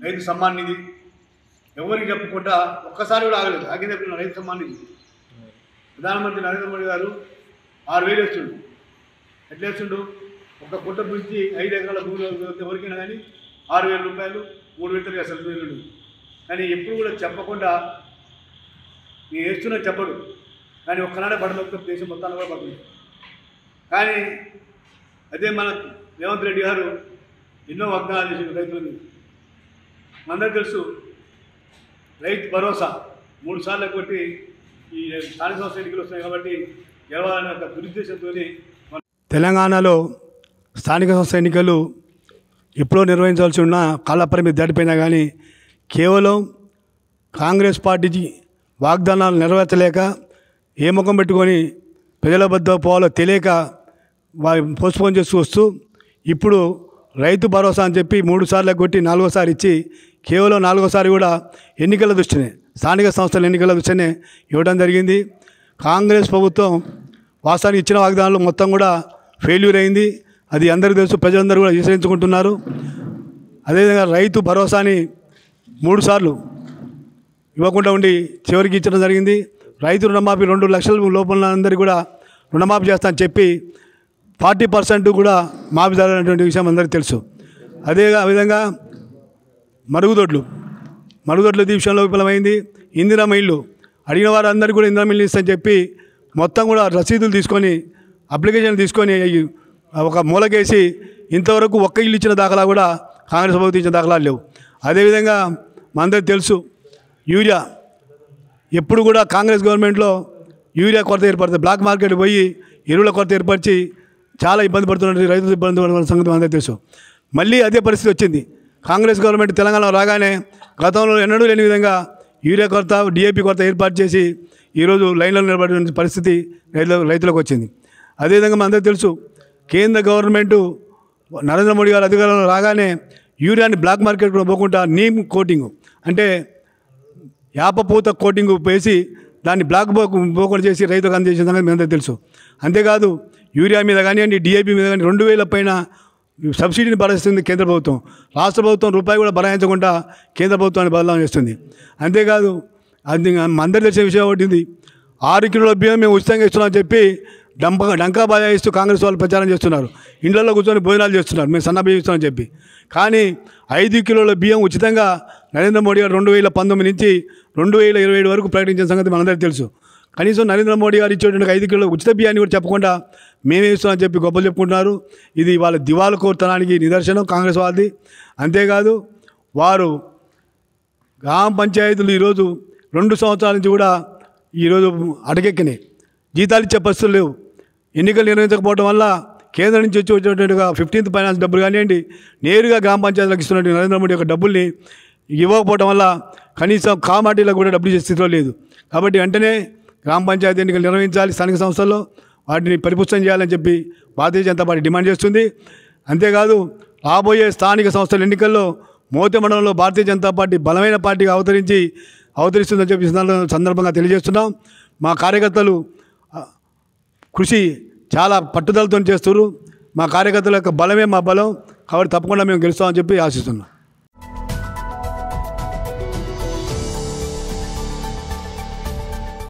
రైతు సమ్మాన్ నిధి ఎవరికి చెప్పకుండా ఒక్కసారి కూడా ఆగలేదు. ఆగిందే రైతు సమ్మాన్ నిధి ప్రధానమంత్రి నరేంద్ర మోడీ గారు 6,000 వేస్తుండు. ఎట్లా వేస్తుండు? ఒక పుట్ట పిలిచి 5 ఎకరాల భూమి ఎవరికైనా కానీ 6,000 రూపాయలు 3 విడతలు అసలు వీళ్ళు. కానీ ఎప్పుడు కూడా చెప్పకుండా నేను వేస్తున్నా చెప్పడు. కానీ ఒక్కనాడే బడలొక్క దేశం మొత్తాన్ని కూడా పడుతుంది. కానీ అదే మన రేవంత్ రెడ్డి గారు ఎన్నో వాగ్దానాలు చేసిన రైతుల మీద. మనందరికీ తెలుసు రైతు భరోసా 3 సార్లు కొట్టి ఈ స్థానిక సంస్థ ఎన్నికలు వస్తున్నాయి కాబట్టి గెలవాలనే ఒక దురుద్దేశంతో తెలంగాణలో స్థానిక సంస్థ ఎన్నికలు ఎప్పుడో నిర్వహించాల్సి ఉన్న కాలపరిమితి దాటిపోయినా కానీ కేవలం కాంగ్రెస్ పార్టీకి వాగ్దానాలు నెరవేర్చలేక ఏ ముఖం పెట్టుకొని ప్రజల వద్ద పోవాలో తెలియక పోస్ట్పోన్ చేస్తూ వస్తూ ఇప్పుడు రైతు భరోసా అని చెప్పి 3 సార్లు కొట్టి 4వసారి ఇచ్చి కేవలం 4వసారి కూడా ఎన్నికల దృష్టినే స్థానిక సంస్థల ఎన్నికల దృష్టినే ఇవ్వడం జరిగింది. కాంగ్రెస్ ప్రభుత్వం వాస్తవానికి ఇచ్చిన వాగ్దానాలు మొత్తం కూడా ఫెయిల్యూర్ అయింది. అది అందరికీ తెలుసు, ప్రజలందరూ కూడా విశ్లేషించుకుంటున్నారు. అదేవిధంగా రైతు భరోసాని 3 సార్లు ఇవ్వకుండా ఉండి చివరికి ఇచ్చడం జరిగింది. రైతు రుణమాఫీ 2 లక్షల లోపల అందరికీ కూడా రుణమాఫీ చేస్తానని చెప్పి 40% కూడా మాఫీ జరగనటువంటి విషయం అందరికీ తెలుసు. అదే విధంగా మరుగుదొడ్ల విషయంలో విఫలమైంది. ఇందిరమ్మ ఇల్లు అడిగిన వారందరికీ కూడా ఇందిరమ్మ ఇల్లు ఇస్తామని చెప్పి మొత్తం కూడా రసీదులు తీసుకొని అప్లికేషన్ తీసుకొని ఒక మూలకేసి ఇంతవరకు ఒక్క ఇల్లు ఇచ్చిన దాఖలా కూడా కాంగ్రెస్ ప్రభుత్వం ఇచ్చిన దాఖలాలు లేవు. అదేవిధంగా మనందరికీ తెలుసు యూరియా ఎప్పుడు కూడా కాంగ్రెస్ గవర్నమెంట్లో యూరియా కొరత ఏర్పడుతుంది. బ్లాక్ మార్కెట్ పోయి ఎరువుల కొరత ఏర్పరిచి చాలా ఇబ్బంది పడుతున్నట్టు రైతులు ఇబ్బంది పడుతున్న సంగతి అందరికీ తెలుసు. మళ్ళీ అదే పరిస్థితి వచ్చింది. కాంగ్రెస్ గవర్నమెంట్ తెలంగాణ రాగానే గతంలో ఎన్నడూ లేని విధంగా యూరియా కొరత డిఏపి కొరత ఏర్పాటు చేసి ఈరోజు లైన్లో నిలబడిన పరిస్థితి రైతులకు వచ్చింది. అదేవిధంగా మనందరికీ తెలుసు కేంద్ర గవర్నమెంటు నరేంద్ర మోడీ గారు అధికారంలో రాగానే యూరియాని బ్లాక్ మార్కెట్ కూడా పోకుండా నీమ్ కోటింగ్ అంటే యాపపూత కోటింగ్ వేసి దాన్ని బ్లాక్ పోకుండా చేసి రైతులకు అందజేసిన సంగతి మీ అందరికీ తెలుసు. అంతేకాదు యూరియా మీద కానివ్వండి డిఏపి మీద కానీ 2,000 పైన సబ్సిడీని భరిస్తుంది కేంద్ర ప్రభుత్వం. రాష్ట్ర ప్రభుత్వం రూపాయి కూడా భరాయించకుండా కేంద్ర ప్రభుత్వాన్ని బదలాం చేస్తుంది. అంతేకాదు అది అందరికీ తెలిసిన విషయం ఒకటి ఉంది. 6 కిలోల బియ్యం మేము ఉచితంగా ఇస్తున్నామని చెప్పి డంకా బాజాయిస్తూ కాంగ్రెస్ వాళ్ళు ప్రచారం చేస్తున్నారు. ఇండ్లలో కూర్చొని భోజనాలు చేస్తున్నారు మేము సన్న బియ్యం ఇస్తామని చెప్పి. కానీ 5 కిలోల బియ్యం ఉచితంగా నరేంద్ర మోడీ గారు 2019 నుంచి 2027 వరకు ప్రకటించిన సంగతి మనందరికీ తెలుసు. కనీసం నరేంద్ర మోడీ గారు ఇచ్చేటువంటి 5 కిలోల ఉచిత బియ్యాన్ని కూడా చెప్పకుండా మేమే ఇస్తామని చెప్పి గొప్పలు చెప్పుకుంటున్నారు. ఇది వాళ్ళ దివాళకోరుతనానికి నిదర్శనం కాంగ్రెస్ వాళ్ళది. అంతేకాదు వారు గ్రామ పంచాయతీలు ఈరోజు 2 సంవత్సరాల నుంచి కూడా ఈరోజు అటకెక్కినాయి. జీతాలు ఇచ్చే పరిస్థితులు లేవు. ఎన్నికలు నిర్వహించకపోవడం వల్ల కేంద్రం నుంచి వచ్చేటట్టుగా 15th ఫైనాన్స్ డబ్బులు కానివ్వండి నేరుగా గ్రామ పంచాయతీలకు ఇస్తున్నట్టు నరేంద్ర మోడీ యొక్క డబ్బుల్ని ఇవ్వకపోవడం వల్ల కనీసం కామాటీలకు కూడా డబ్బులు ఇచ్చే స్థితిలో లేదు. కాబట్టి వెంటనే గ్రామ పంచాయతీ ఎన్నికలు నిర్వహించాలి, స్థానిక సంస్థల్లో వాటిని పరిపుష్టం చేయాలని చెప్పి భారతీయ జనతా పార్టీ డిమాండ్ చేస్తుంది. అంతేకాదు రాబోయే స్థానిక సంస్థల ఎన్నికల్లో మోతే మండలంలో భారతీయ జనతా పార్టీ బలమైన పార్టీగా అవతరిస్తుందని చెప్పి సందర్భంగా తెలియజేస్తున్నాం. మా కార్యకర్తలు కృషి చాలా పట్టుదలతో చేస్తున్నారు. మా కార్యకర్తల యొక్క బలమే మా బలం కాబట్టి తప్పకుండా మేము గెలుస్తామని చెప్పి ఆశిస్తున్నాం.